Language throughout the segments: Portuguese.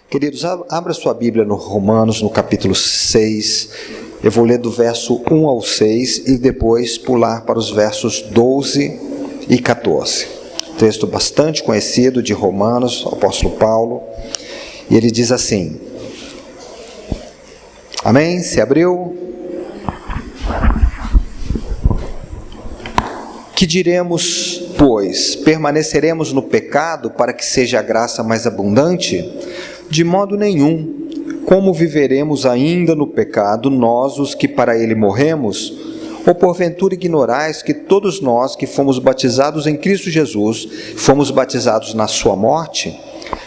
Queridos, abra sua Bíblia no Romanos, no capítulo 6. Eu vou ler do verso 1 ao 6 e depois pular para os versos 12 e 14. Texto bastante conhecido de Romanos, o apóstolo Paulo. E ele diz assim: amém? Se abriu? Que diremos, pois? Permaneceremos no pecado para que seja a graça mais abundante? De modo nenhum. Como viveremos ainda no pecado, nós, os que para ele morremos? Ou porventura ignorais que todos nós que fomos batizados em Cristo Jesus, fomos batizados na sua morte?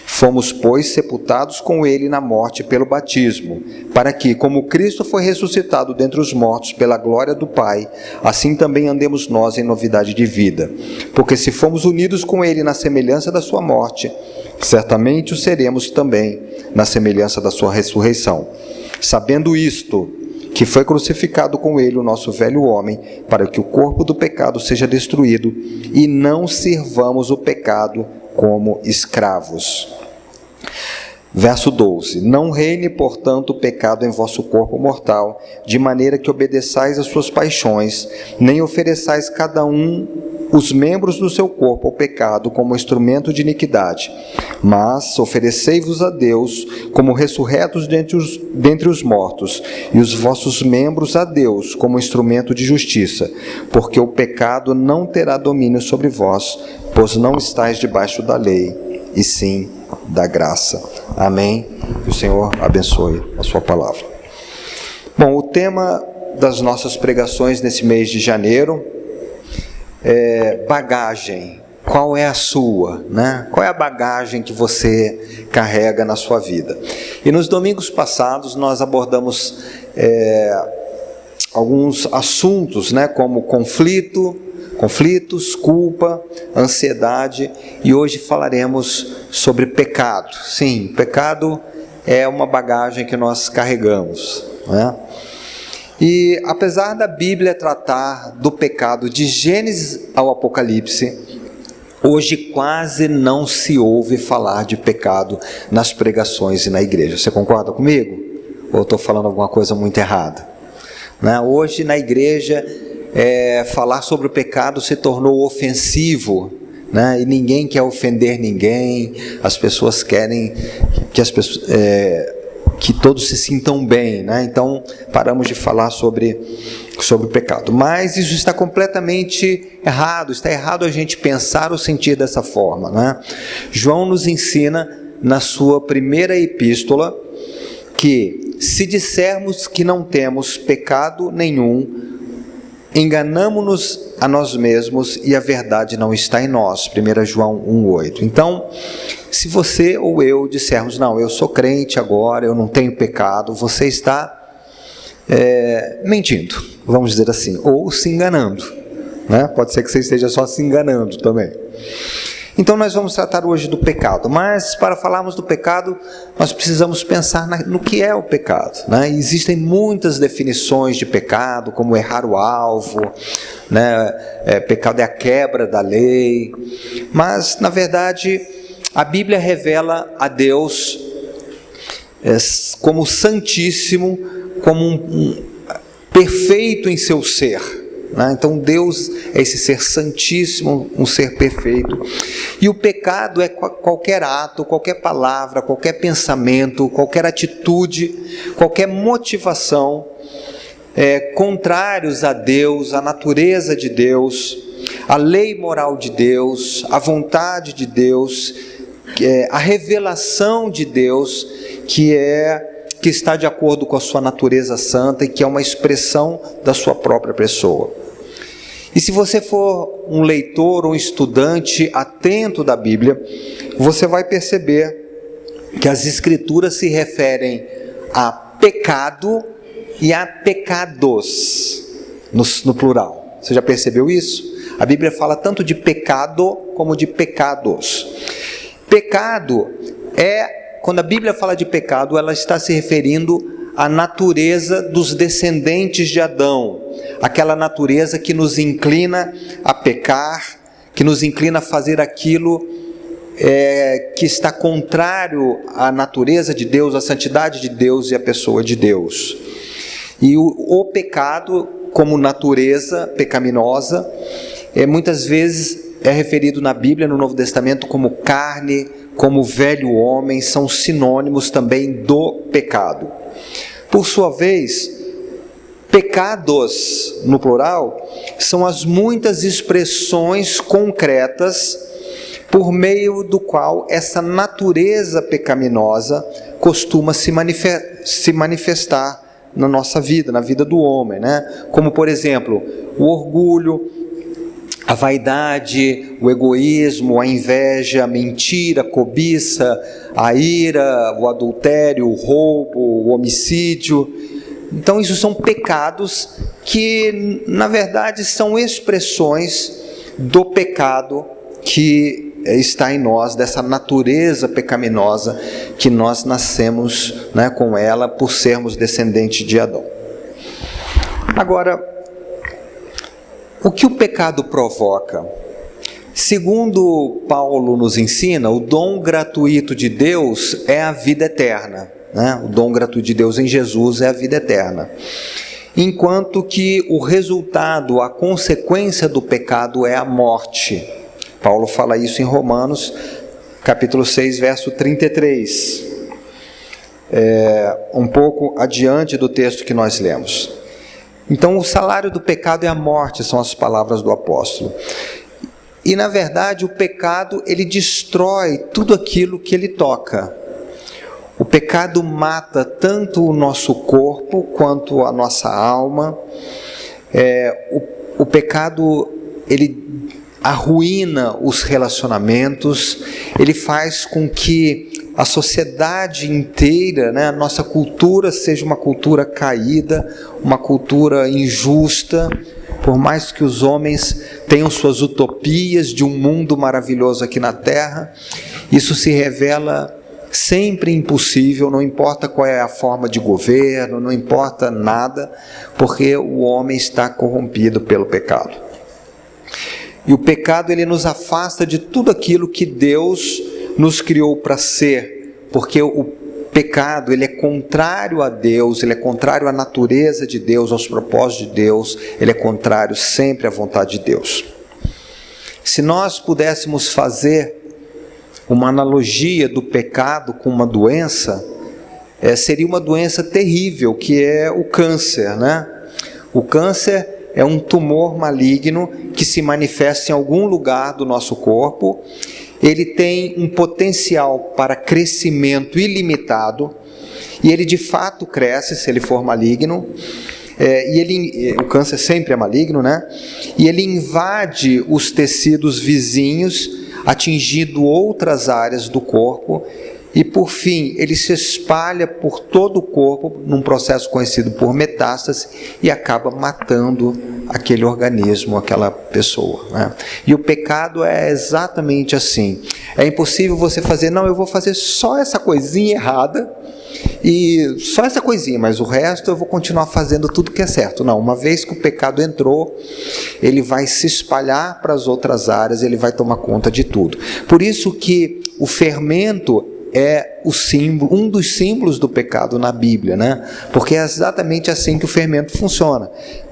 Fomos, pois, sepultados com ele na morte pelo batismo, para que, como Cristo foi ressuscitado dentre os mortos pela glória do Pai, assim também andemos nós em novidade de vida. Porque se fomos unidos com ele na semelhança da sua morte, certamente o seremos também na semelhança da sua ressurreição. Sabendo isto, que foi crucificado com ele o nosso velho homem, para que o corpo do pecado seja destruído, e não sirvamos o pecado como escravos. Verso 12: não reine, portanto, o pecado em vosso corpo mortal, de maneira que obedeçais às suas paixões, nem ofereçais cada um os membros do seu corpo ao pecado como instrumento de iniquidade, mas oferecei-vos a Deus como ressurretos dentre os mortos, e os vossos membros a Deus como instrumento de justiça, porque o pecado não terá domínio sobre vós, pois não estáis debaixo da lei, e sim da graça. Amém? Que o Senhor abençoe a sua palavra. Bom, o tema das nossas pregações nesse mês de janeiro é bagagem. Qual é a sua, né? Qual é a bagagem que você carrega na sua vida? E nos domingos passados nós abordamos alguns assuntos, né? Como conflitos, culpa, ansiedade, e hoje falaremos sobre pecado. Sim, pecado é uma bagagem que nós carregamos, né? E apesar da Bíblia tratar do pecado de Gênesis ao Apocalipse, hoje quase não se ouve falar de pecado nas pregações e na igreja. Você concorda comigo? Ou eu estou falando alguma coisa muito errada? Né? Hoje na igreja, falar sobre o pecado se tornou ofensivo, né? E ninguém quer ofender ninguém. As pessoas querem que todos se sintam bem, né? Então paramos de falar sobre o pecado. Mas isso está completamente errado. Está errado a gente pensar ou sentir dessa forma, né? João nos ensina na sua primeira epístola que se dissermos que não temos pecado nenhum, enganamo-nos a nós mesmos e a verdade não está em nós. 1 João 1,8. Então, se você ou eu dissermos, não, eu sou crente agora, eu não tenho pecado, você está mentindo, vamos dizer assim, ou se enganando, né? Pode ser que você esteja só se enganando também. Então nós vamos tratar hoje do pecado, mas para falarmos do pecado, nós precisamos pensar no que é o pecado, né? Existem muitas definições de pecado, como errar o alvo, né? Pecado é a quebra da lei, mas na verdade a Bíblia revela a Deus como santíssimo, como um perfeito em seu ser, né? Então Deus é esse ser santíssimo, um ser perfeito. E o pecado é qualquer ato, qualquer palavra, qualquer pensamento, qualquer atitude, qualquer motivação contrários a Deus, à natureza de Deus, à lei moral de Deus, à vontade de Deus, a revelação de Deus, que está de acordo com a sua natureza santa e que é uma expressão da sua própria pessoa. E se você for um leitor, um estudante atento da Bíblia, você vai perceber que as Escrituras se referem a pecado e a pecados, no plural. Você já percebeu isso? A Bíblia fala tanto de pecado como de pecados. Pecado quando a Bíblia fala de pecado, ela está se referindo à natureza dos descendentes de Adão, aquela natureza que nos inclina a pecar, que nos inclina a fazer aquilo que está contrário à natureza de Deus, à santidade de Deus e à pessoa de Deus. E o pecado, como natureza pecaminosa, muitas vezes é referido na Bíblia, no Novo Testamento, como carne, como velho homem, são sinônimos também do pecado. Por sua vez, pecados, no plural, são as muitas expressões concretas por meio do qual essa natureza pecaminosa costuma se manifestar na nossa vida, na vida do homem, né? Como, por exemplo, o orgulho, a vaidade, o egoísmo, a inveja, a mentira, a cobiça, a ira, o adultério, o roubo, o homicídio. Então, isso são pecados que, na verdade, são expressões do pecado que está em nós, dessa natureza pecaminosa que nós nascemos, né, com ela por sermos descendentes de Adão. Agora, o que o pecado provoca? Segundo Paulo nos ensina, o dom gratuito de Deus é a vida eterna, né? O dom gratuito de Deus em Jesus é a vida eterna. Enquanto que o resultado, a consequência do pecado é a morte. Paulo fala isso em Romanos, capítulo 6, verso 33. Um pouco adiante do texto que nós lemos. Então, o salário do pecado é a morte, são as palavras do apóstolo. E, na verdade, o pecado, ele destrói tudo aquilo que ele toca. O pecado mata tanto o nosso corpo, quanto a nossa alma. O pecado, ele arruína os relacionamentos, ele faz com que a sociedade inteira, né, a nossa cultura seja uma cultura caída, uma cultura injusta. Por mais que os homens tenham suas utopias de um mundo maravilhoso aqui na terra, isso se revela sempre impossível, não importa qual é a forma de governo, não importa nada, porque o homem está corrompido pelo pecado. E o pecado, ele nos afasta de tudo aquilo que Deus nos criou para ser, porque o pecado, ele é contrário a Deus, ele é contrário à natureza de Deus, aos propósitos de Deus, ele é contrário sempre à vontade de Deus. Se nós pudéssemos fazer uma analogia do pecado com uma doença, seria uma doença terrível, que é o câncer, né? O câncer é um tumor maligno que se manifesta em algum lugar do nosso corpo. Ele tem um potencial para crescimento ilimitado, e ele de fato cresce se ele for maligno, o câncer sempre é maligno, né? E ele invade os tecidos vizinhos, atingindo outras áreas do corpo, e por fim ele se espalha por todo o corpo num processo conhecido por metástase e acaba matando aquele organismo, aquela pessoa, né? E o pecado é exatamente assim. É impossível você fazer, não, eu vou fazer só essa coisinha errada e só essa coisinha, mas o resto eu vou continuar fazendo tudo que é certo. Não, uma vez que o pecado entrou, ele vai se espalhar para as outras áreas, ele vai tomar conta de tudo. Por isso que o fermento é o símbolo, um dos símbolos do pecado na Bíblia, né? Porque é exatamente assim que o fermento funciona.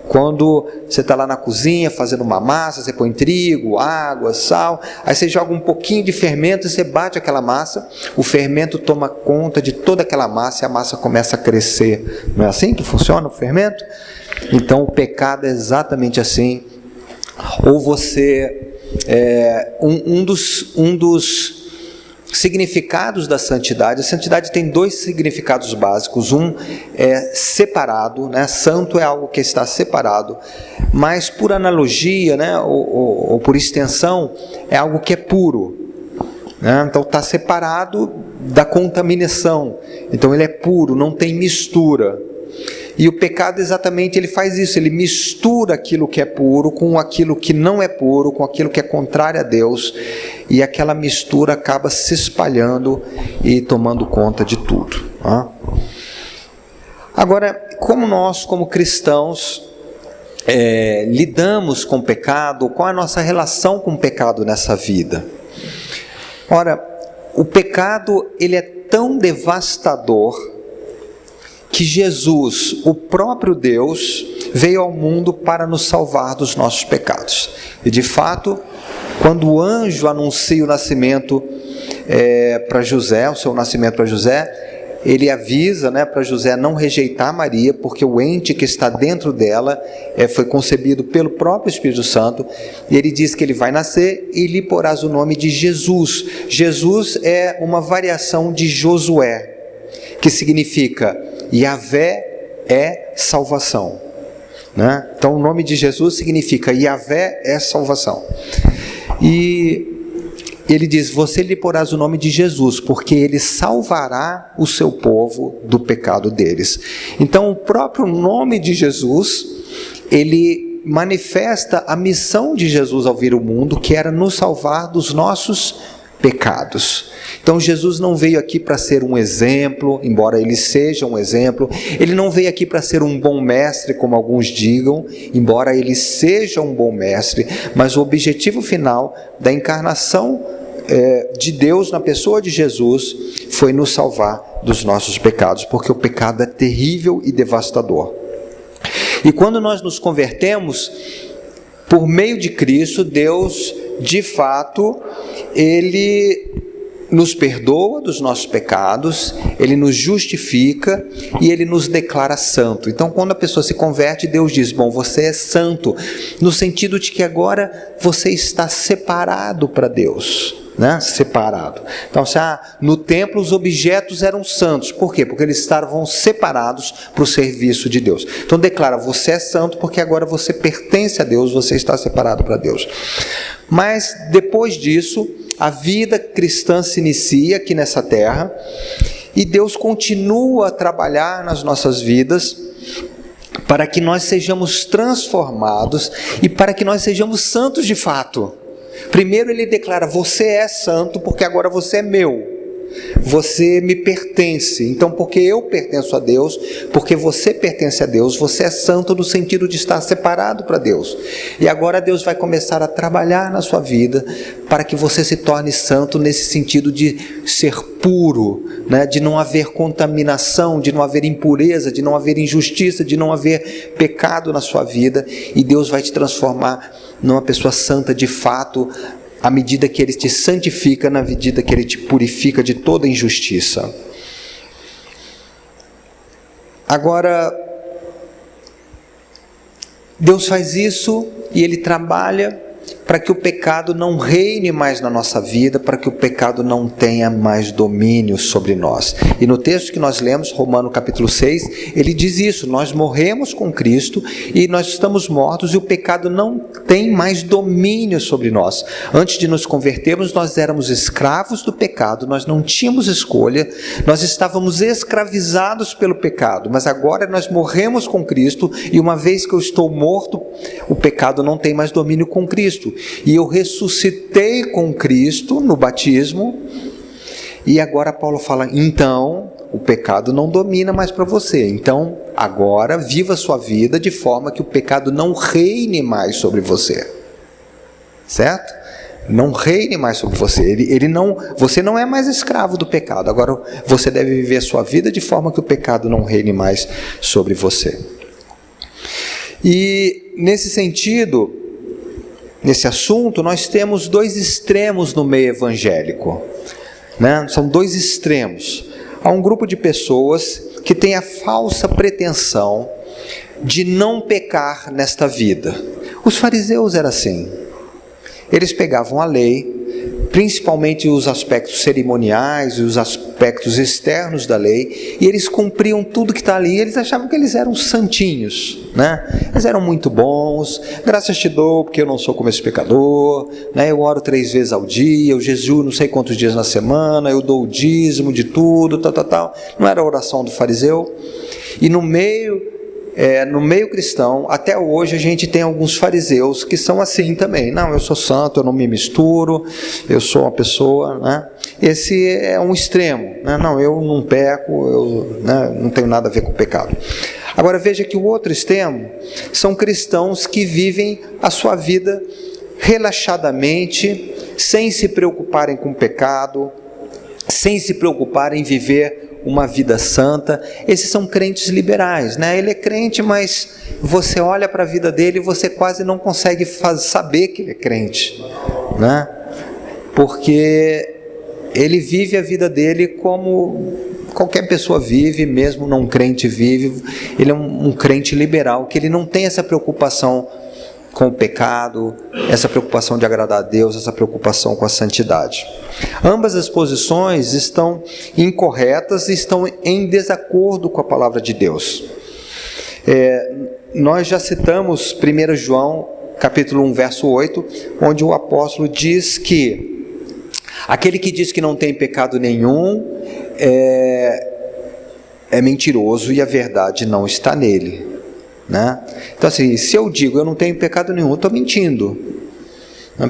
Quando você está lá na cozinha fazendo uma massa, você põe trigo, água, sal, aí você joga um pouquinho de fermento e você bate aquela massa, o fermento toma conta de toda aquela massa e a massa começa a crescer. Não é assim que funciona o fermento? Então o pecado é exatamente assim. Ou você, um dos significados da santidade. A santidade tem dois significados básicos. Um é separado, né? Santo é algo que está separado, mas por analogia, né? ou por extensão, é algo que é puro, né? Então está separado da contaminação, então ele é puro, não tem mistura. E o pecado exatamente ele faz isso, ele mistura aquilo que é puro com aquilo que não é puro, com aquilo que é contrário a Deus, e aquela mistura acaba se espalhando e tomando conta de tudo. Agora, como nós, como cristãos, lidamos com o pecado, qual é a nossa relação com o pecado nessa vida? Ora, o pecado, ele é tão devastador que Jesus, o próprio Deus, veio ao mundo para nos salvar dos nossos pecados. E de fato, quando o anjo anuncia o nascimento para José, o seu nascimento para José, ele avisa, para José não rejeitar Maria, porque o ente que está dentro dela foi concebido pelo próprio Espírito Santo, e ele diz que ele vai nascer e lhe porás o nome de Jesus. Jesus é uma variação de Josué, que significa Yahvé é salvação, Então o nome de Jesus significa Yahvé é salvação. E ele diz, você lhe porás o nome de Jesus, porque ele salvará o seu povo do pecado deles. Então o próprio nome de Jesus, ele manifesta a missão de Jesus ao vir ao mundo, que era nos salvar dos nossos pecados. Então Jesus não veio aqui para ser um exemplo, embora ele seja um exemplo. Ele não veio aqui para ser um bom mestre, como alguns digam, embora ele seja um bom mestre. Mas o objetivo final da encarnação de Deus na pessoa de Jesus foi nos salvar dos nossos pecados, porque o pecado é terrível e devastador. E quando nós nos convertemos, por meio de Cristo, Deus, de fato, Ele nos perdoa dos nossos pecados, Ele nos justifica e Ele nos declara santo. Então, quando a pessoa se converte, Deus diz, bom, você é santo, no sentido de que agora você está separado para Deus. Separado. Então, no templo os objetos eram santos. Por quê? Porque eles estavam separados para o serviço de Deus. Então declara, você é santo porque agora você pertence a Deus, você está separado para Deus. Mas depois disso, a vida cristã se inicia aqui nessa terra, e Deus continua a trabalhar nas nossas vidas, para que nós sejamos transformados, e para que nós sejamos santos de fato. Primeiro ele declara, você é santo porque agora você é meu, você me pertence. Então, porque eu pertenço a Deus, porque você pertence a Deus, você é santo no sentido de estar separado para Deus. E agora Deus vai começar a trabalhar na sua vida para que você se torne santo nesse sentido de ser puro, de não haver contaminação, de não haver impureza, de não haver injustiça, de não haver pecado na sua vida. E Deus vai te transformar numa pessoa santa de fato, à medida que Ele te santifica, na medida que Ele te purifica de toda injustiça. Agora, Deus faz isso e Ele trabalha para que o pecado não reine mais na nossa vida, para que o pecado não tenha mais domínio sobre nós. E no texto que nós lemos, Romanos capítulo 6, ele diz isso, nós morremos com Cristo e nós estamos mortos e o pecado não tem mais domínio sobre nós. Antes de nos convertermos, nós éramos escravos do pecado, nós não tínhamos escolha, nós estávamos escravizados pelo pecado, mas agora nós morremos com Cristo e uma vez que eu estou morto, o pecado não tem mais domínio com Cristo. E eu ressuscitei com Cristo no batismo, e agora Paulo fala, então o pecado não domina mais para você, então agora viva a sua vida de forma que o pecado não reine mais sobre você, certo? Não reine mais sobre você, você não é mais escravo do pecado, agora você deve viver a sua vida de forma que o pecado não reine mais sobre você. E nesse sentido, nesse assunto, nós temos dois extremos no meio evangélico, São dois extremos. Há um grupo de pessoas que tem a falsa pretensão de não pecar nesta vida. Os fariseus eram assim. Eles pegavam a lei, principalmente os aspectos cerimoniais e os aspectos externos da lei, e eles cumpriam tudo que está ali. Eles achavam que eles eram santinhos, Eles eram muito bons. Graças te dou porque eu não sou como esse pecador, Eu oro 3 vezes ao dia, eu jejuo não sei quantos dias na semana, eu dou o dízimo de tudo, tal. Não era a oração do fariseu. E no meio cristão, até hoje a gente tem alguns fariseus que são assim também. Não, eu sou santo, eu não me misturo, eu sou uma pessoa, Esse é um extremo, Não, eu não peco, eu não tenho nada a ver com o pecado. Agora veja que o outro extremo são cristãos que vivem a sua vida relaxadamente, sem se preocuparem com o pecado, sem se preocuparem em viver uma vida santa. Esses são crentes liberais, né? Ele é crente, mas você olha para a vida dele e você quase não consegue saber que ele é crente, né? Porque ele vive a vida dele como qualquer pessoa vive, mesmo não crente vive. Ele é um crente liberal, que ele não tem essa preocupação com o pecado, essa preocupação de agradar a Deus, essa preocupação com a santidade. Ambas as posições estão incorretas e estão em desacordo com a palavra de Deus. Nós já citamos 1 João, capítulo 1, verso 8, onde o apóstolo diz que aquele que diz que não tem pecado nenhum é mentiroso e a verdade não está nele, né? Então assim, se eu digo eu não tenho pecado nenhum, eu estou mentindo,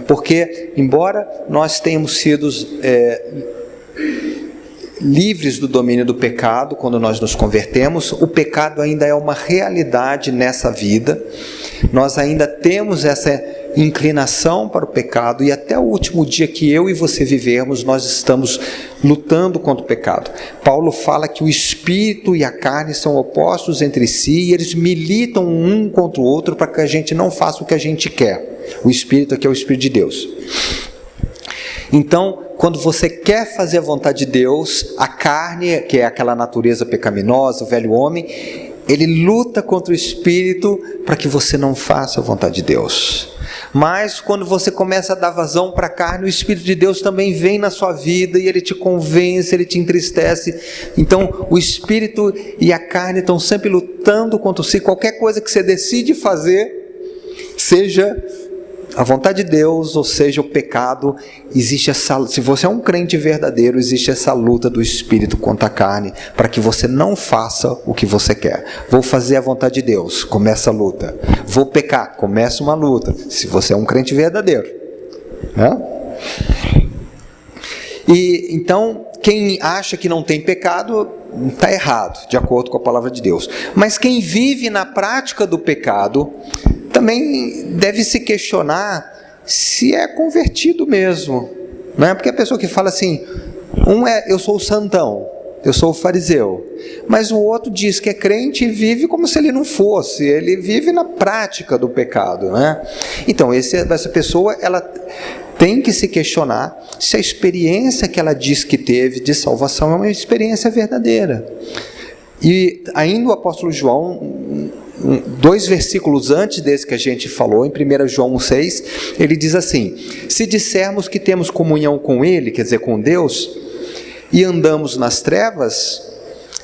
porque embora nós tenhamos sido livres do domínio do pecado quando nós nos convertemos, o pecado ainda é uma realidade nessa vida. Nós ainda temos essa inclinação para o pecado, e até o último dia que eu e você vivermos, nós estamos lutando contra o pecado. Paulo fala que o espírito e a carne são opostos entre si, e eles militam um contra o outro para que a gente não faça o que a gente quer. O espírito aqui é o Espírito de Deus. Então, quando você quer fazer a vontade de Deus, a carne, que é aquela natureza pecaminosa, o velho homem, ele luta contra o espírito para que você não faça a vontade de Deus. Mas quando você começa a dar vazão para a carne, o Espírito de Deus também vem na sua vida e ele te convence, ele te entristece. Então o Espírito e a carne estão sempre lutando contra si. Qualquer coisa que você decide fazer, seja a vontade de Deus, ou seja o pecado, existe essa, se você é um crente verdadeiro, existe essa luta do Espírito contra a carne, para que você não faça o que você quer. Vou fazer a vontade de Deus, começa a luta. Vou pecar, começa uma luta, se você é um crente verdadeiro, né? E então, quem acha que não tem pecado, está errado, de acordo com a palavra de Deus. Mas quem vive na prática do pecado, também deve se questionar se é convertido mesmo, não é? Porque a pessoa que fala assim, eu sou o santão, eu sou o fariseu, mas o outro diz que é crente e vive como se ele não fosse, ele vive na prática do pecado, né? Então essa pessoa, ela tem que se questionar se a experiência que ela diz que teve de salvação é uma experiência verdadeira. E ainda o apóstolo João, 2 versículos antes desse que a gente falou, em 1 João 6, ele diz assim: se dissermos que temos comunhão com Ele, quer dizer, com Deus, e andamos nas trevas,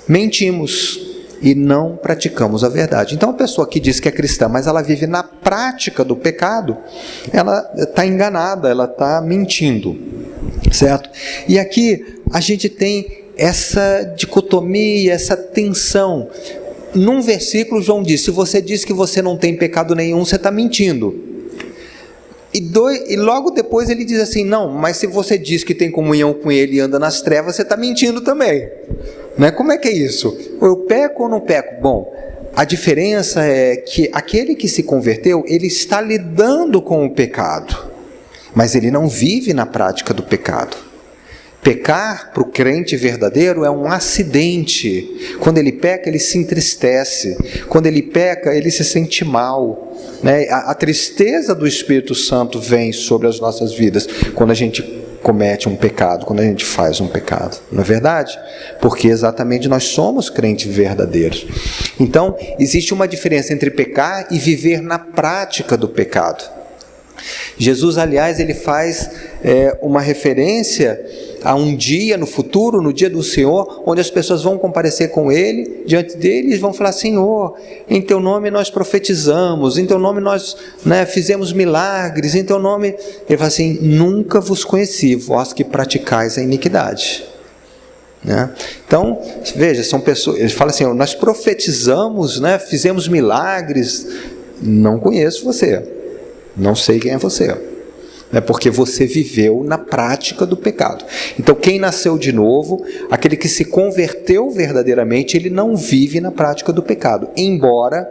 mentimos e não praticamos a verdade. Então a pessoa que diz que é cristã, mas ela vive na prática do pecado, ela está enganada, ela está mentindo, certo? E aqui a gente tem essa dicotomia, essa tensão. Num versículo João diz, se você diz que você não tem pecado nenhum, você está mentindo. E logo depois ele diz assim, não, mas se você diz que tem comunhão com Ele e anda nas trevas, você está mentindo também, né? Como é que é isso? Eu peco ou não peco? Bom, a diferença é que aquele que se converteu, ele está lidando com o pecado, mas ele não vive na prática do pecado. Pecar para o crente verdadeiro é um acidente. Quando ele peca, ele se entristece. Quando ele peca, ele se sente mal, né? A tristeza do Espírito Santo vem sobre as nossas vidas quando a gente comete um pecado, quando a gente faz um pecado. Não é verdade? Porque exatamente nós somos crentes verdadeiros. Então, existe uma diferença entre pecar e viver na prática do pecado. Jesus, aliás, ele faz uma referência a um dia no futuro, no dia do Senhor, onde as pessoas vão comparecer com Ele, diante dele, e vão falar, Senhor, em Teu nome nós profetizamos, em Teu nome nós fizemos milagres, em Teu nome... Ele fala assim, nunca vos conheci, vós que praticais a iniquidade. Né? Então, veja, são pessoas... Ele fala assim, nós profetizamos, fizemos milagres, não conheço você, não sei quem é você. Porque você viveu na prática do pecado. Então quem nasceu de novo, aquele que se converteu verdadeiramente, ele não vive na prática do pecado, embora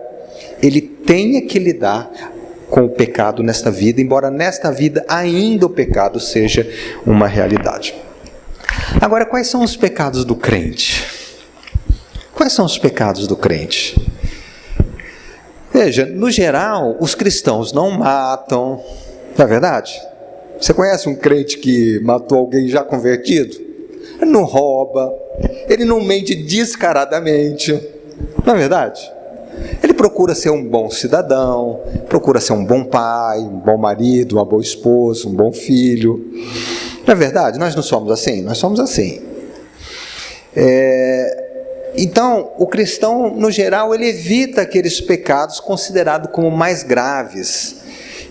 ele tenha que lidar com o pecado nesta vida, embora nesta vida ainda o pecado seja uma realidade. Agora, quais são os pecados do crente? Quais são os pecados do crente? Veja, no geral, os cristãos não matam, não é verdade? Você conhece um crente que matou alguém já convertido? Ele não rouba, ele não mente descaradamente, não é verdade? Ele procura ser um bom cidadão, procura ser um bom pai, um bom marido, uma boa esposa, um bom filho. Não é verdade? Nós não somos assim? Nós somos assim. Então, o cristão, no geral, ele evita aqueles pecados considerados como mais graves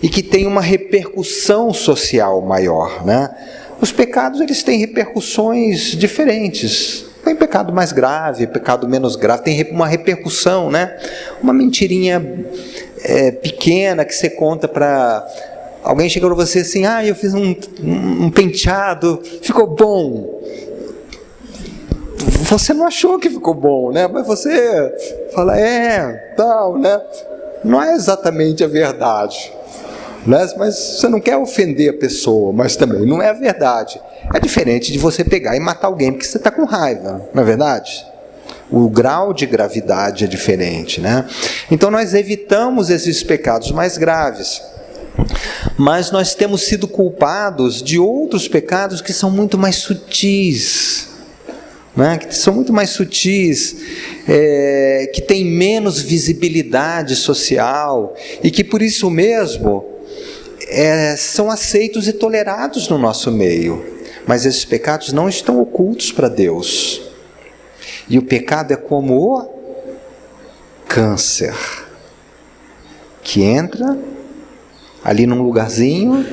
e que têm uma repercussão social maior, né? Os pecados, eles têm repercussões diferentes. Tem pecado mais grave, pecado menos grave, tem uma repercussão, né? Uma mentirinha pequena que você conta para... Alguém chega para você assim, eu fiz um penteado, ficou bom. Você não achou que ficou bom, né? Mas você fala, tal, né? Não é exatamente a verdade, né? Mas você não quer ofender a pessoa, mas também não é a verdade. É diferente de você pegar e matar alguém porque você está com raiva, não é verdade? O grau de gravidade é diferente, né? Então nós evitamos esses pecados mais graves. Mas nós temos sido culpados de outros pecados que são muito mais sutis, né? Que são muito mais sutis, que têm menos visibilidade social e que por isso mesmo são aceitos e tolerados no nosso meio. Mas esses pecados não estão ocultos para Deus. E o pecado é como o câncer, que entra ali num lugarzinho,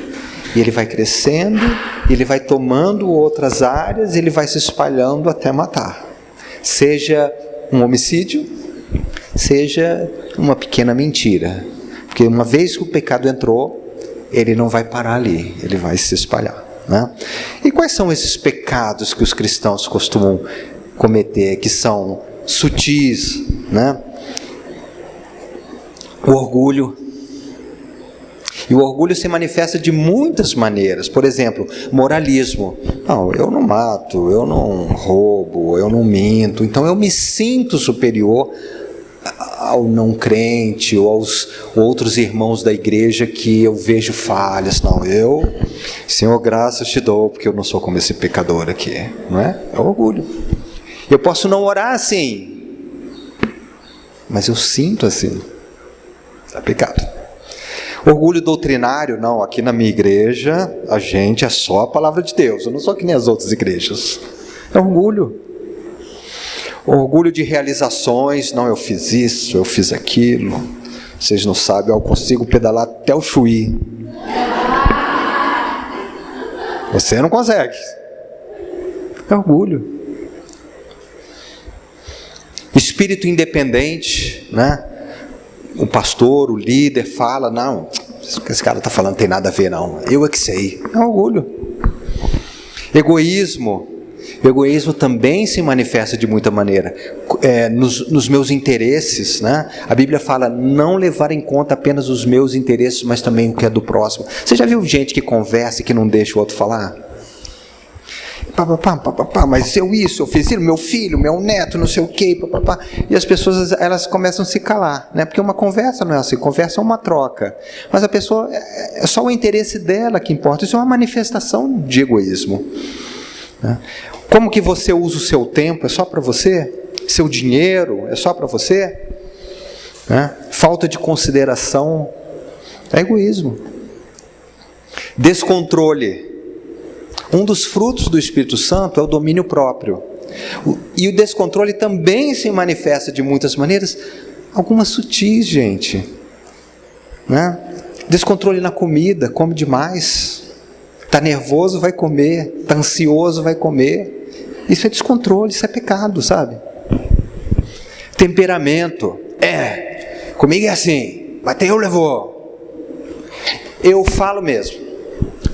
e ele vai crescendo, e ele vai tomando outras áreas, e ele vai se espalhando até matar. Seja um homicídio, seja uma pequena mentira. Porque uma vez que o pecado entrou, ele não vai parar ali, ele vai se espalhar, né? E quais são esses pecados que os cristãos costumam cometer, que são sutis, né? O orgulho. E o orgulho se manifesta de muitas maneiras. Por exemplo, moralismo. Não, eu não mato, eu não roubo, eu não minto. Então eu me sinto superior ao não crente ou aos outros irmãos da igreja que eu vejo falhas. Não, Senhor, graças te dou, porque eu não sou como esse pecador aqui. Não é? É orgulho. Eu posso não orar assim, mas eu sinto assim. É pecado. Orgulho doutrinário, não, aqui na minha igreja, a gente é só a palavra de Deus, eu não sou que nem as outras igrejas. É orgulho. Orgulho de realizações, não, eu fiz isso, eu fiz aquilo. Vocês não sabem, eu consigo pedalar até o Chuí. Você não consegue. É orgulho. Espírito independente, né? O pastor, o líder fala, não, o que esse cara está falando não tem nada a ver não, eu é que sei. É orgulho. Egoísmo. O egoísmo também se manifesta de muita maneira, nos meus interesses, né? A Bíblia fala, não levar em conta apenas os meus interesses, mas também o que é do próximo. Você já viu gente que conversa e que não deixa o outro falar? Mas eu fiz isso, meu filho, meu neto, não sei o quê, e as pessoas, elas começam a se calar, né? Porque uma conversa não é assim, conversa é uma troca, mas a pessoa, é só o interesse dela que importa. Isso é uma manifestação de egoísmo, né? Como que você usa o seu tempo? É só para você? Seu dinheiro é só para você? Né? Falta de consideração é egoísmo. Descontrole. Um dos frutos do Espírito Santo é o domínio próprio. E o descontrole também se manifesta de muitas maneiras, algumas sutis, gente, né? Descontrole na comida, come demais. Está nervoso, vai comer. Está ansioso, vai comer. Isso é descontrole, isso é pecado, sabe? Temperamento. Comigo é assim, bateu, levou. Eu falo mesmo.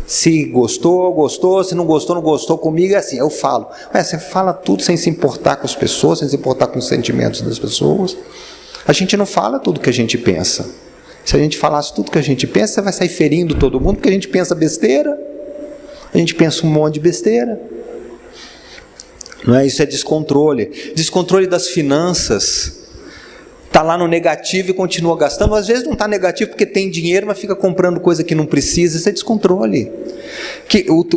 Se gostou, gostou. Se não gostou, não gostou. Comigo é assim, eu falo. Você fala tudo sem se importar com as pessoas, sem se importar com os sentimentos das pessoas. A gente não fala tudo que a gente pensa. Se a gente falasse tudo que a gente pensa, você vai sair ferindo todo mundo, porque a gente pensa besteira, a gente pensa um monte de besteira. Não é? Isso é descontrole. Descontrole das finanças. Está lá no negativo e continua gastando. Às vezes não está negativo porque tem dinheiro, mas fica comprando coisa que não precisa. Isso é descontrole.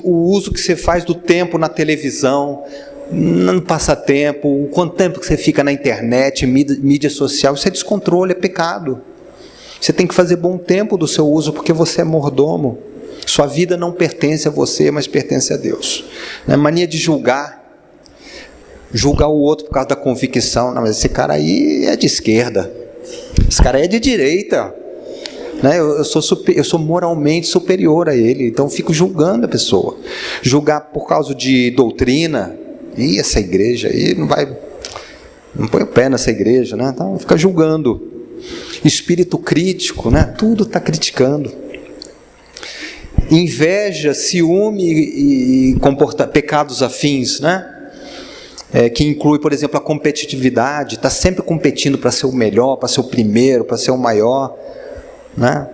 O uso que você faz do tempo na televisão, no passatempo, o quanto tempo que você fica na internet, mídia social, isso é descontrole, é pecado. Você tem que fazer bom tempo do seu uso, porque você é mordomo. Sua vida não pertence a você, mas pertence a Deus. Não é mania de julgar o outro por causa da convicção. Não, mas esse cara aí é de esquerda, esse cara aí é de direita, né? Eu sou moralmente superior a ele, então eu fico julgando a pessoa. Julgar por causa de doutrina, e essa igreja aí não põe o pé nessa igreja, né? Então fica julgando. Espírito crítico, né? Tudo está criticando. Inveja, ciúme e pecados afins, né? Que inclui, por exemplo, a competitividade, está sempre competindo para ser o melhor, para ser o primeiro, para ser o maior, né?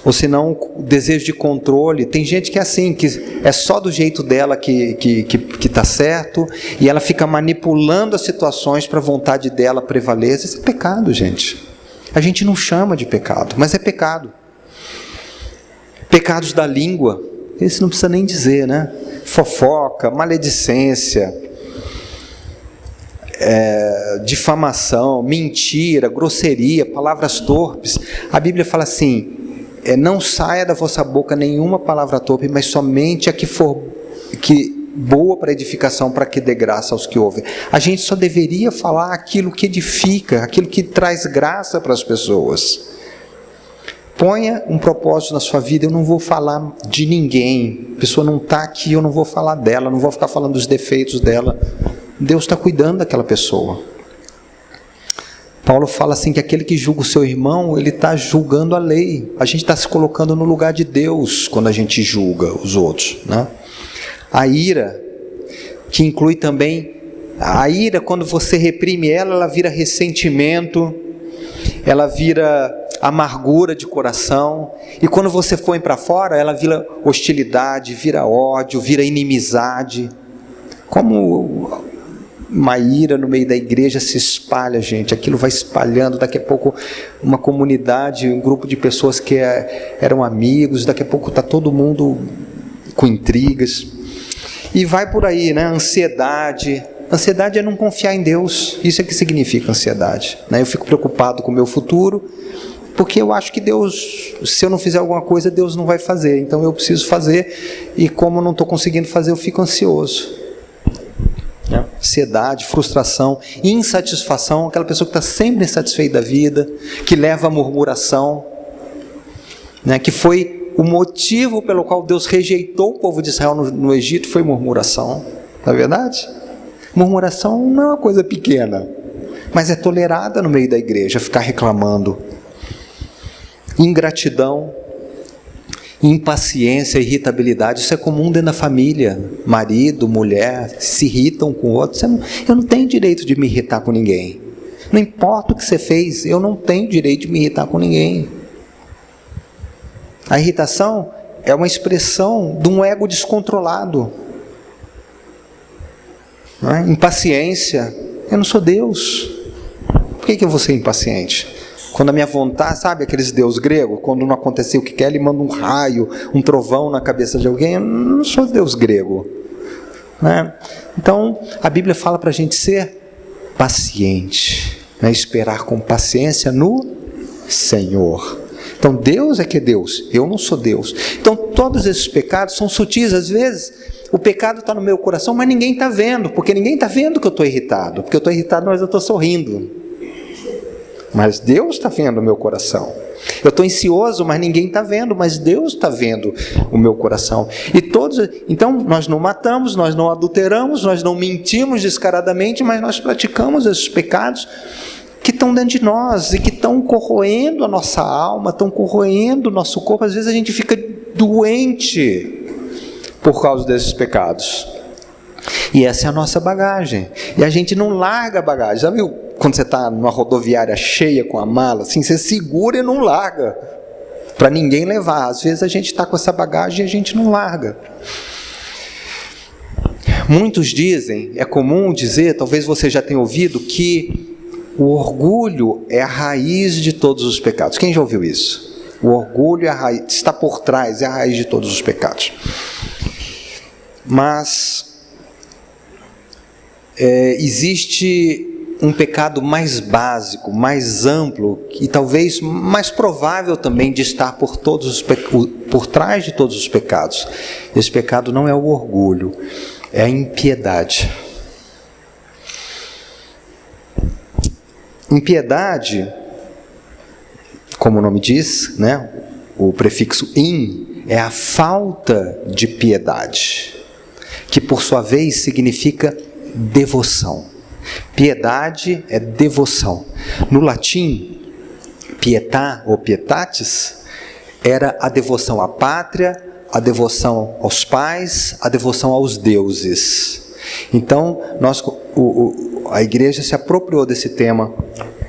Ou senão, o desejo de controle. Tem gente que é assim, que é só do jeito dela que está certo, e ela fica manipulando as situações para a vontade dela prevalecer. Isso é pecado, gente. A gente não chama de pecado, mas é pecado. Pecados da língua, esse não precisa nem dizer, né? Fofoca, maledicência, difamação, mentira, grosseria, palavras torpes. A Bíblia fala assim: não saia da vossa boca nenhuma palavra torpe, mas somente a que for boa para edificação, para que dê graça aos que ouvem. A gente só deveria falar aquilo que edifica, aquilo que traz graça para as pessoas. Ponha um propósito na sua vida. Eu não vou falar de ninguém, a pessoa não está aqui, eu não vou falar dela, não vou ficar falando dos defeitos dela. Deus está cuidando daquela pessoa. Paulo fala assim, que aquele que julga o seu irmão, ele está julgando a lei. A gente está se colocando no lugar de Deus quando a gente julga os outros, né? A ira, que inclui também a ira, quando você reprime ela vira ressentimento, ela vira amargura de coração, e quando você põe para fora, ela vira hostilidade, vira ódio, vira inimizade. Como uma ira no meio da igreja se espalha, gente, aquilo vai espalhando. Daqui a pouco uma comunidade, um grupo de pessoas que eram amigos, daqui a pouco está todo mundo com intrigas, e vai por aí, né? Ansiedade é não confiar em Deus. Isso é que significa ansiedade, né? Eu fico preocupado com o meu futuro, porque eu acho que Deus, se eu não fizer alguma coisa, Deus não vai fazer, então eu preciso fazer, e como eu não estou conseguindo fazer, eu fico ansioso. Ansiedade, frustração, insatisfação, aquela pessoa que está sempre insatisfeita da vida, que leva à murmuração, né? Que foi o motivo pelo qual Deus rejeitou o povo de Israel no Egito, foi murmuração. Não é verdade? Murmuração não é uma coisa pequena, mas é tolerada no meio da igreja, ficar reclamando. Ingratidão, impaciência, irritabilidade, isso é comum dentro da família. Marido, mulher, se irritam com o outro. Eu não tenho direito de me irritar com ninguém. Não importa o que você fez, eu não tenho direito de me irritar com ninguém. A irritação é uma expressão de um ego descontrolado. Não é? Impaciência, eu não sou Deus. Por que eu vou ser impaciente? Quando a minha vontade, sabe aqueles deus grego, quando não aconteceu o que quer, ele manda um raio, um trovão na cabeça de alguém. Eu não sou Deus grego, né? Então a Bíblia fala para a gente ser paciente, né? Esperar com paciência no Senhor. Então Deus é que é Deus, eu não sou Deus. Então todos esses pecados são sutis. Às vezes o pecado está no meu coração, mas ninguém está vendo, porque ninguém está vendo que eu estou irritado, porque eu estou irritado, mas eu estou sorrindo. Mas Deus está vendo o meu coração. Eu estou ansioso, mas ninguém está vendo, mas Deus está vendo o meu coração. Então nós não matamos, nós não adulteramos, nós não mentimos descaradamente, mas nós praticamos esses pecados que estão dentro de nós e que estão corroendo a nossa alma, estão corroendo o nosso corpo. Às vezes a gente fica doente por causa desses pecados. E essa é a nossa bagagem. E a gente não larga a bagagem. Já viu? quando você está numa rodoviária cheia com a mala, assim, você segura e não larga, para ninguém levar. Às vezes a gente está com essa bagagem e a gente não larga. Muitos dizem, é comum dizer, talvez você já tenha ouvido, que o orgulho é a raiz de todos os pecados. Quem já ouviu isso? O orgulho é a raiz, está por trás, é a raiz de todos os pecados. Mas existe um pecado mais básico, mais amplo e talvez mais provável também de estar por trás de todos os pecados. Esse pecado não é o orgulho, é a impiedade. Impiedade, como o nome diz, né? O prefixo in é a falta de piedade, que por sua vez significa devoção. Piedade é devoção. No latim, pietà ou pietatis era a devoção à pátria, a devoção aos pais, a devoção aos deuses. Então, a igreja se apropriou desse tema,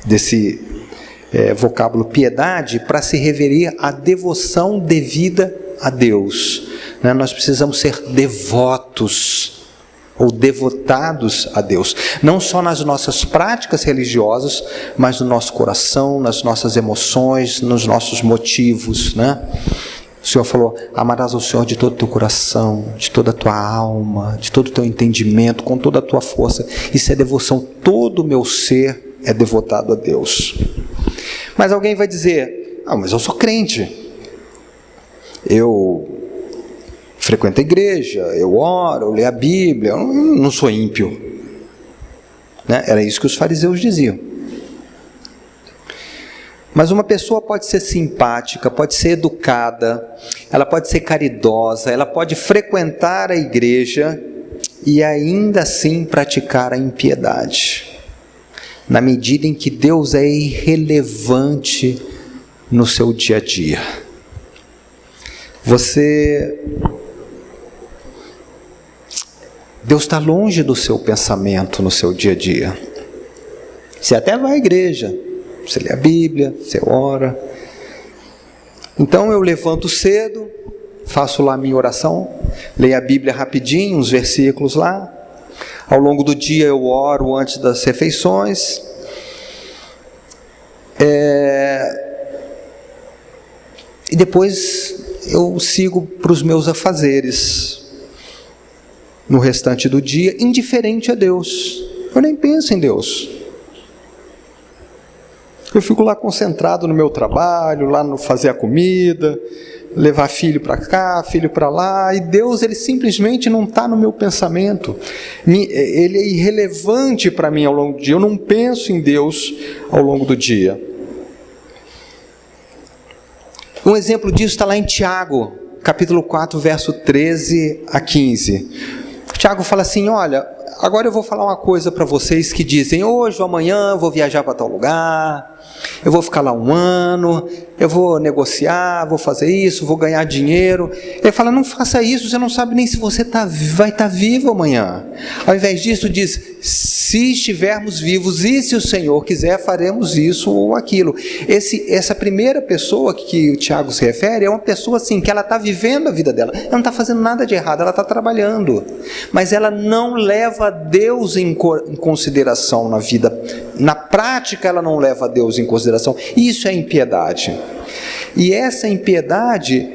desse vocábulo piedade, para se referir à devoção devida a Deus. Nós precisamos ser devotos ou devotados a Deus, não só nas nossas práticas religiosas, mas no nosso coração, nas nossas emoções, nos nossos motivos, né? O Senhor falou: amarás ao Senhor de todo o teu coração, de toda a tua alma, de todo o teu entendimento, com toda a tua força. Isso é devoção. Todo o meu ser é devotado a Deus. Mas alguém vai dizer: mas eu sou crente, eu frequento a igreja, eu oro, eu leio a Bíblia, eu não sou ímpio, né? Era isso que os fariseus diziam. Mas uma pessoa pode ser simpática, pode ser educada, ela pode ser caridosa, ela pode frequentar a igreja e ainda assim praticar a impiedade, na medida em que Deus é irrelevante no seu dia a dia. Deus está longe do seu pensamento no seu dia a dia. Você até vai à igreja, você lê a Bíblia, você ora. Então eu levanto cedo, faço lá a minha oração, leio a Bíblia rapidinho, uns versículos lá. Ao longo do dia eu oro antes das refeições. E depois eu sigo para os meus afazeres no restante do dia, indiferente a Deus. Eu nem penso em Deus. Eu fico lá concentrado no meu trabalho, lá no fazer a comida, levar filho para cá, filho para lá, e Deus, ele simplesmente não está no meu pensamento. Ele é irrelevante para mim ao longo do dia. Eu não penso em Deus ao longo do dia. Um exemplo disso está lá em Tiago, capítulo 4, verso 13 a 15. Tiago fala assim: olha, agora eu vou falar uma coisa para vocês que dizem: hoje ou amanhã eu vou viajar para tal lugar, eu vou ficar lá 1 ano, eu vou negociar, vou fazer isso, vou ganhar dinheiro. Ele fala: não faça isso, você não sabe nem se você vai estar vivo amanhã. Ao invés disso diz: se estivermos vivos e se o Senhor quiser, faremos isso ou aquilo. Essa primeira pessoa que o Tiago se refere é uma pessoa assim, que ela está vivendo a vida dela, ela não está fazendo nada de errado, ela está trabalhando, mas ela não leva Deus em consideração na vida. Na prática ela não leva Deus em consideração. Isso é impiedade. E essa impiedade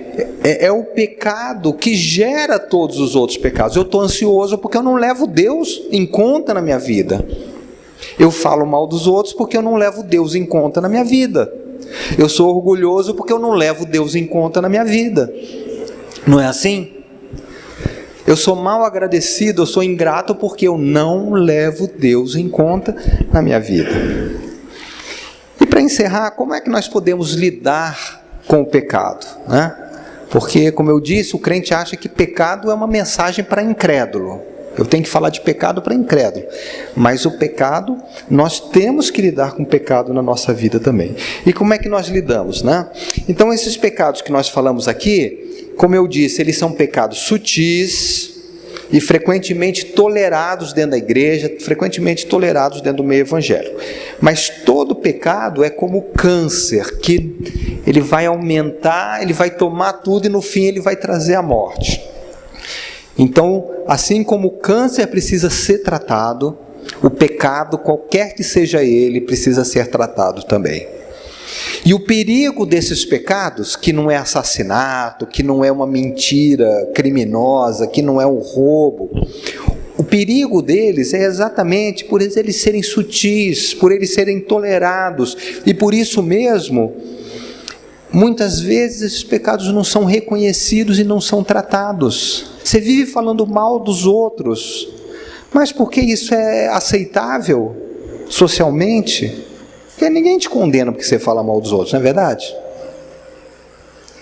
é o pecado que gera todos os outros pecados. Eu estou ansioso porque eu não levo Deus em conta na minha vida. Eu falo mal dos outros porque eu não levo Deus em conta na minha vida. Eu sou orgulhoso porque eu não levo Deus em conta na minha vida. Não é assim? Eu sou mal agradecido, eu sou ingrato porque eu não levo Deus em conta na minha vida. E para encerrar, como é que nós podemos lidar com o pecado, né? Porque, como eu disse, o crente acha que pecado é uma mensagem para incrédulo. Eu tenho que falar de pecado para incrédulo. Mas o pecado, nós temos que lidar com o pecado na nossa vida também. E como é que nós lidamos, né? Então, esses pecados que nós falamos aqui, como eu disse, eles são pecados sutis, e frequentemente tolerados dentro da igreja, frequentemente tolerados dentro do meio evangélico. Mas todo pecado é como câncer, que ele vai aumentar, ele vai tomar tudo e no fim ele vai trazer a morte. Então, assim como o câncer precisa ser tratado, o pecado, qualquer que seja ele, precisa ser tratado também. E o perigo desses pecados, que não é assassinato, que não é uma mentira criminosa, que não é um roubo, o perigo deles é exatamente por eles serem sutis, por eles serem tolerados, e por isso mesmo, muitas vezes esses pecados não são reconhecidos e não são tratados. Você vive falando mal dos outros, mas por que isso é aceitável socialmente? Porque ninguém te condena porque você fala mal dos outros, não é verdade?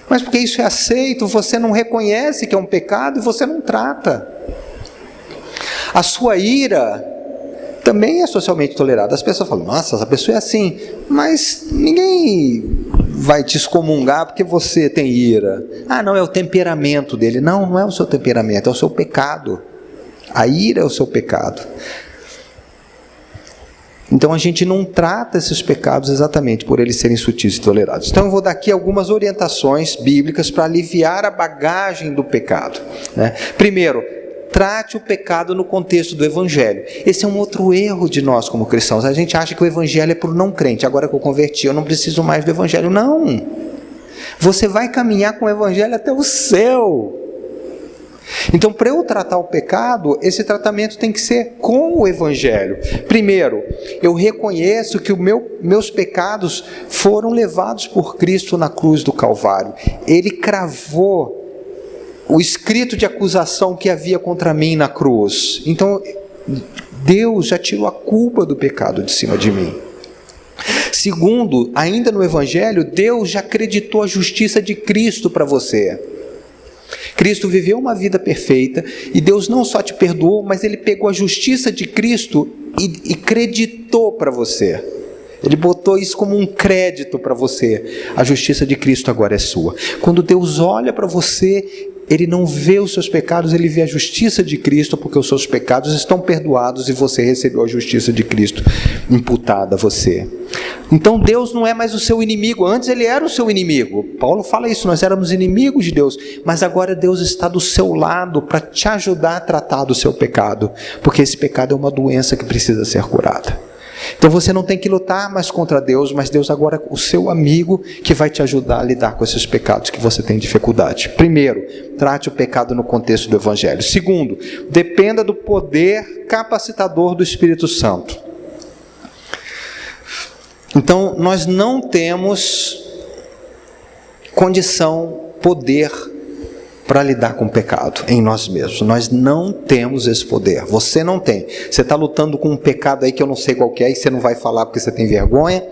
Mas porque isso é aceito, você não reconhece que é um pecado e você não trata. A sua ira também é socialmente tolerada. As pessoas falam, nossa, essa pessoa é assim, mas ninguém vai te excomungar porque você tem ira. Ah, não, é o temperamento dele. Não, não é o seu temperamento, é o seu pecado. A ira é o seu pecado. Então a gente não trata esses pecados exatamente por eles serem sutis e tolerados. Então eu vou dar aqui algumas orientações bíblicas para aliviar a bagagem do pecado, né? Primeiro, trate o pecado no contexto do Evangelho. Esse é um outro erro de nós como cristãos. A gente acha que o Evangelho é para o não crente. Agora que eu converti, eu não preciso mais do Evangelho. Não! Você vai caminhar com o Evangelho até o céu. Então, para eu tratar o pecado, esse tratamento tem que ser com o Evangelho. Primeiro, eu reconheço que meus pecados foram levados por Cristo na cruz do Calvário. Ele cravou o escrito de acusação que havia contra mim na cruz. Então, Deus já tirou a culpa do pecado de cima de mim. Segundo, ainda no Evangelho, Deus já acreditou a justiça de Cristo para você. Cristo viveu uma vida perfeita e Deus não só te perdoou, mas Ele pegou a justiça de Cristo e creditou para você. Ele botou isso como um crédito para você. A justiça de Cristo agora é sua. Quando Deus olha para você, Ele não vê os seus pecados, Ele vê a justiça de Cristo, porque os seus pecados estão perdoados e você recebeu a justiça de Cristo imputada a você. Então Deus não é mais o seu inimigo. Antes Ele era o seu inimigo. Paulo fala isso, nós éramos inimigos de Deus, mas agora Deus está do seu lado para te ajudar a tratar do seu pecado, porque esse pecado é uma doença que precisa ser curada. Então você não tem que lutar mais contra Deus, mas Deus agora é o seu amigo que vai te ajudar a lidar com esses pecados que você tem dificuldade. Primeiro, trate o pecado no contexto do Evangelho. Segundo, dependa do poder capacitador do Espírito Santo. Então, nós não temos condição, poder para lidar com o pecado em nós mesmos. Nós não temos esse poder. Você não tem. Você está lutando com um pecado aí que eu não sei qual que é, e você não vai falar porque você tem vergonha,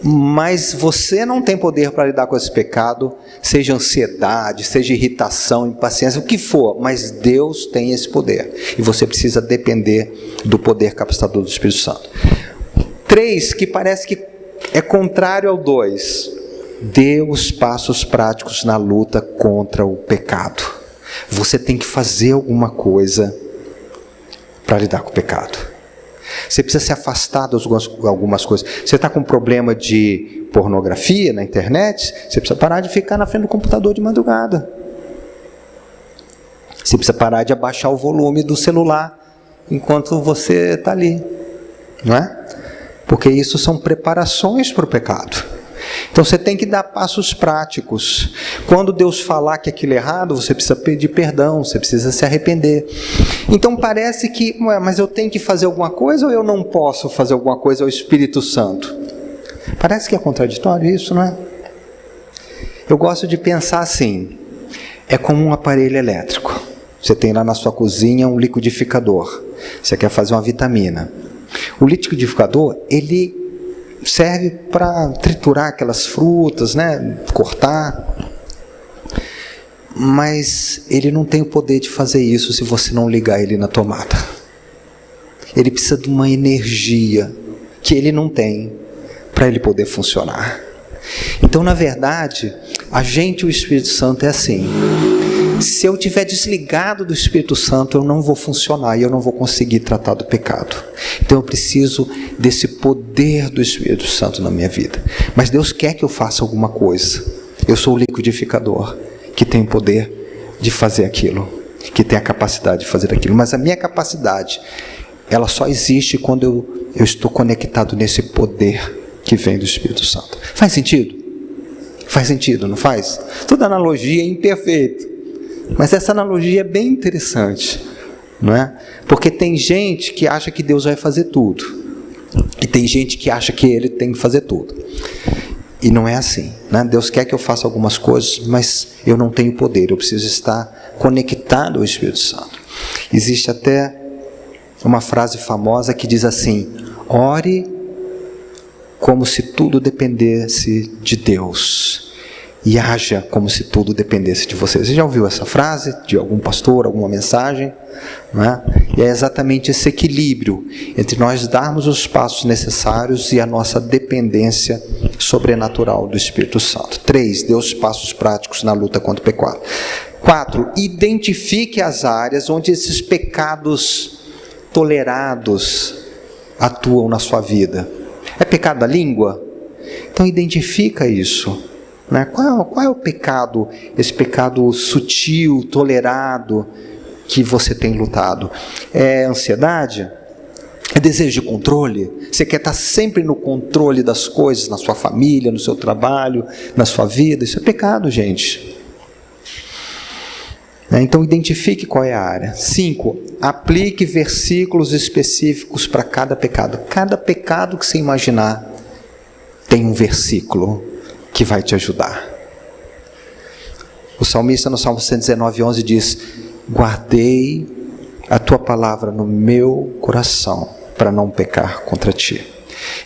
mas você não tem poder para lidar com esse pecado, seja ansiedade, seja irritação, impaciência, o que for, mas Deus tem esse poder, e você precisa depender do poder capacitador do Espírito Santo. 3, que parece que é contrário ao 2, dê os passos práticos na luta contra o pecado. Você tem que fazer alguma coisa para lidar com o pecado. Você precisa se afastar de algumas coisas. Você está com problema de pornografia na internet, você precisa parar de ficar na frente do computador de madrugada. Você precisa parar de abaixar o volume do celular enquanto você está ali, não é? Porque isso são preparações para o pecado. Então você tem que dar passos práticos. Quando Deus falar que aquilo é errado, você precisa pedir perdão, você precisa se arrepender. Então parece que, mas eu tenho que fazer alguma coisa ou eu não posso fazer alguma coisa ao Espírito Santo? Parece que é contraditório isso, não é? Eu gosto de pensar assim, é como um aparelho elétrico. Você tem lá na sua cozinha um liquidificador, você quer fazer uma vitamina. O liquidificador, ele serve para triturar aquelas frutas, né? Cortar. Mas ele não tem o poder de fazer isso se você não ligar ele na tomada. Ele precisa de uma energia que ele não tem para ele poder funcionar. Então, na verdade, a gente, o Espírito Santo, é assim. Se eu estiver desligado do Espírito Santo, eu não vou funcionar e eu não vou conseguir tratar do pecado. Então eu preciso desse poder do Espírito Santo na minha vida. Mas Deus quer que eu faça alguma coisa. Eu sou o liquidificador que tem o poder de fazer aquilo, que tem a capacidade de fazer aquilo. Mas a minha capacidade, ela só existe quando eu estou conectado nesse poder que vem do Espírito Santo. Faz sentido? Faz sentido, não faz? Toda analogia é imperfeita, mas essa analogia é bem interessante, não é? Porque tem gente que acha que Deus vai fazer tudo, e tem gente que acha que Ele tem que fazer tudo, e não é assim, né? Deus quer que eu faça algumas coisas, mas eu não tenho poder, eu preciso estar conectado ao Espírito Santo. Existe até uma frase famosa que diz assim: ore como se tudo dependesse de Deus, e haja como se tudo dependesse de você. Você já ouviu essa frase de algum pastor, alguma mensagem? Não é? E é exatamente esse equilíbrio entre nós darmos os passos necessários e a nossa dependência sobrenatural do Espírito Santo. 3. Dê os passos práticos na luta contra o pecado. 4. Identifique as áreas onde esses pecados tolerados atuam na sua vida. É pecado da língua? Então identifica isso, né? Qual é o pecado, esse pecado sutil, tolerado, que você tem lutado? É ansiedade? É desejo de controle? Você quer estar sempre no controle das coisas, na sua família, no seu trabalho, na sua vida? Isso é pecado, gente. Então identifique qual é a área. 5. Aplique versículos específicos para cada pecado. Cada pecado que você imaginar tem um versículo que vai te ajudar. O salmista no Salmo 119:11 diz: guardei a tua palavra no meu coração para não pecar contra ti.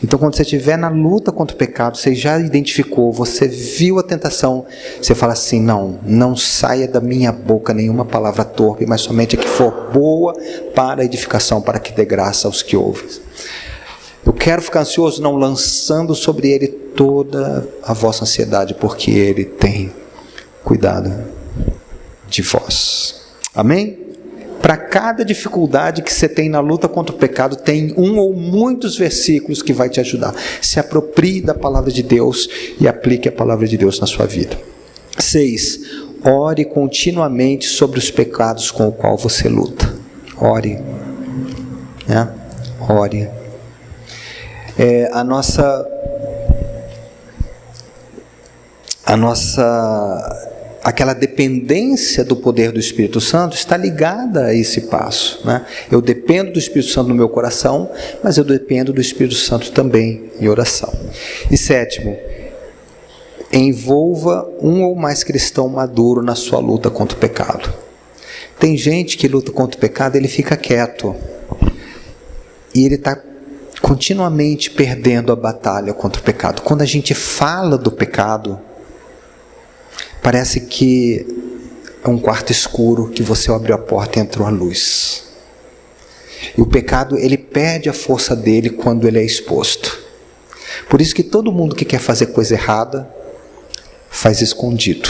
Então quando você estiver na luta contra o pecado, você já identificou, você viu a tentação, você fala assim: não saia da minha boca nenhuma palavra torpe, mas somente a que for boa para a edificação, para que dê graça aos que ouvem. Eu quero ficar ansioso, não, lançando sobre ele toda a vossa ansiedade, porque ele tem cuidado de vós. Amém? Para cada dificuldade que você tem na luta contra o pecado, tem um ou muitos versículos que vai te ajudar. Se aproprie da palavra de Deus e aplique a palavra de Deus na sua vida. 6. Ore continuamente sobre os pecados com o qual você luta. Ore. Ore. A nossa aquela dependência do poder do Espírito Santo está ligada a esse passo, né? Eu dependo do Espírito Santo no meu coração, mas eu dependo do Espírito Santo também em oração. E 7, envolva um ou mais cristão maduro na sua luta contra o pecado. Tem gente que luta contra o pecado, ele fica quieto, e ele está continuamente perdendo a batalha contra o pecado. Quando a gente fala do pecado, parece que é um quarto escuro que você abriu a porta e entrou a luz. E o pecado, ele perde a força dele quando ele é exposto. Por isso que todo mundo que quer fazer coisa errada, faz escondido.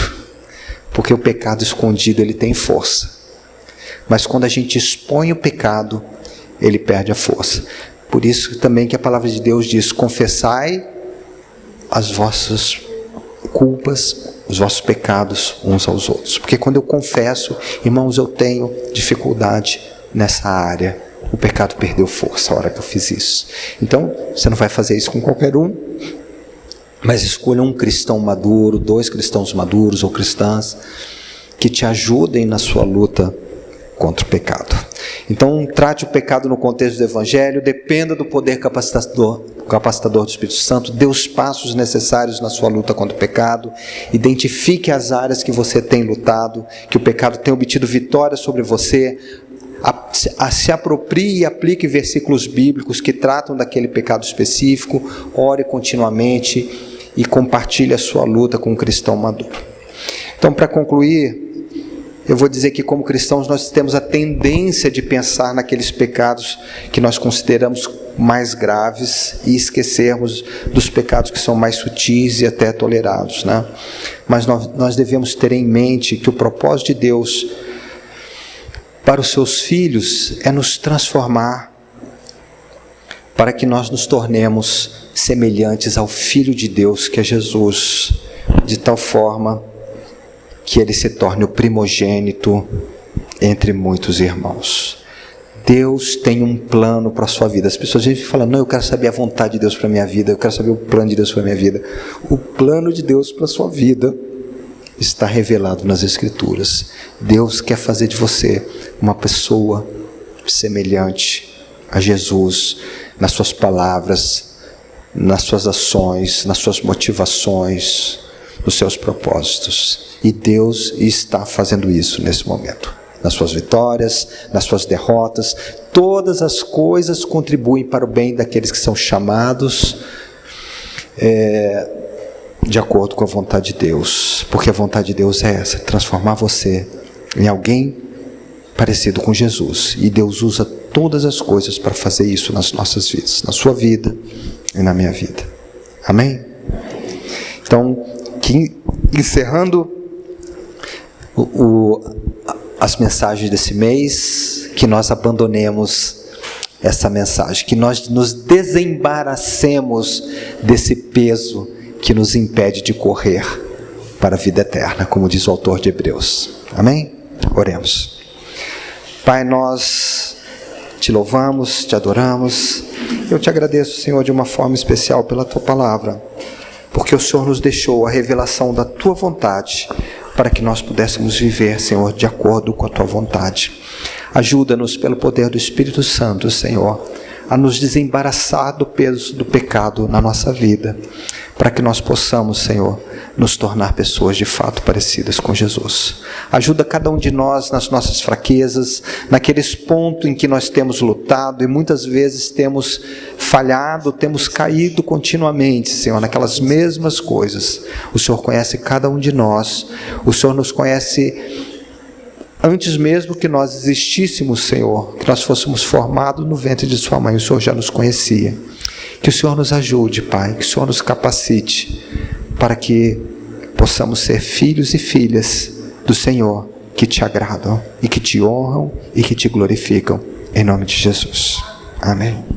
Porque o pecado escondido, ele tem força. Mas quando a gente expõe o pecado, ele perde a força. Por isso também que a palavra de Deus diz: confessai as vossas culpas, os vossos pecados uns aos outros. Porque quando eu confesso, irmãos, eu tenho dificuldade nessa área. O pecado perdeu força a hora que eu fiz isso. Então, você não vai fazer isso com qualquer um, mas escolha um cristão maduro, 2 cristãos maduros ou cristãs, que te ajudem na sua luta contra o pecado. Então, trate o pecado no contexto do Evangelho, dependa do poder capacitador do Espírito Santo, dê os passos necessários na sua luta contra o pecado, identifique as áreas que você tem lutado, que o pecado tem obtido vitória sobre você, se aproprie e aplique versículos bíblicos que tratam daquele pecado específico, ore continuamente e compartilhe a sua luta com um cristão maduro. Então, para concluir, eu vou dizer que como cristãos nós temos a tendência de pensar naqueles pecados que nós consideramos mais graves e esquecermos dos pecados que são mais sutis e até tolerados, né? Mas nós devemos ter em mente que o propósito de Deus para os seus filhos é nos transformar, para que nós nos tornemos semelhantes ao Filho de Deus, que é Jesus, de tal forma que ele se torne o primogênito entre muitos irmãos. Deus tem um plano para a sua vida. As pessoas vivem falando, não, eu quero saber a vontade de Deus para a minha vida, eu quero saber o plano de Deus para a minha vida. O plano de Deus para a sua vida está revelado nas Escrituras. Deus quer fazer de você uma pessoa semelhante a Jesus, nas suas palavras, nas suas ações, nas suas motivações, nos seus propósitos. E Deus está fazendo isso nesse momento. Nas suas vitórias, nas suas derrotas, todas as coisas contribuem para o bem daqueles que são chamados de acordo com a vontade de Deus, porque a vontade de Deus é essa, transformar você em alguém parecido com Jesus, e Deus usa todas as coisas para fazer isso nas nossas vidas, na sua vida e na minha vida, amém? Então, encerrando as mensagens desse mês, que nós abandonemos essa mensagem, que nós nos desembaracemos desse peso que nos impede de correr para a vida eterna, como diz o autor de Hebreus, amém? Oremos. Pai, nós te louvamos, te adoramos, eu te agradeço, Senhor, de uma forma especial pela tua palavra, porque o Senhor nos deixou a revelação da tua vontade, para que nós pudéssemos viver, Senhor, de acordo com a tua vontade. Ajuda-nos pelo poder do Espírito Santo, Senhor, a nos desembaraçar do peso do pecado na nossa vida, para que nós possamos, Senhor, nos tornar pessoas de fato parecidas com Jesus. Ajuda cada um de nós nas nossas fraquezas, naqueles pontos em que nós temos lutado e muitas vezes temos falhado, temos caído continuamente, Senhor, naquelas mesmas coisas. O Senhor conhece cada um de nós, o Senhor nos conhece antes mesmo que nós existíssemos, Senhor, que nós fôssemos formados no ventre de sua mãe, o Senhor já nos conhecia. Que o Senhor nos ajude, Pai, que o Senhor nos capacite para que possamos ser filhos e filhas do Senhor, que te agradam e que te honram e que te glorificam, em nome de Jesus. Amém.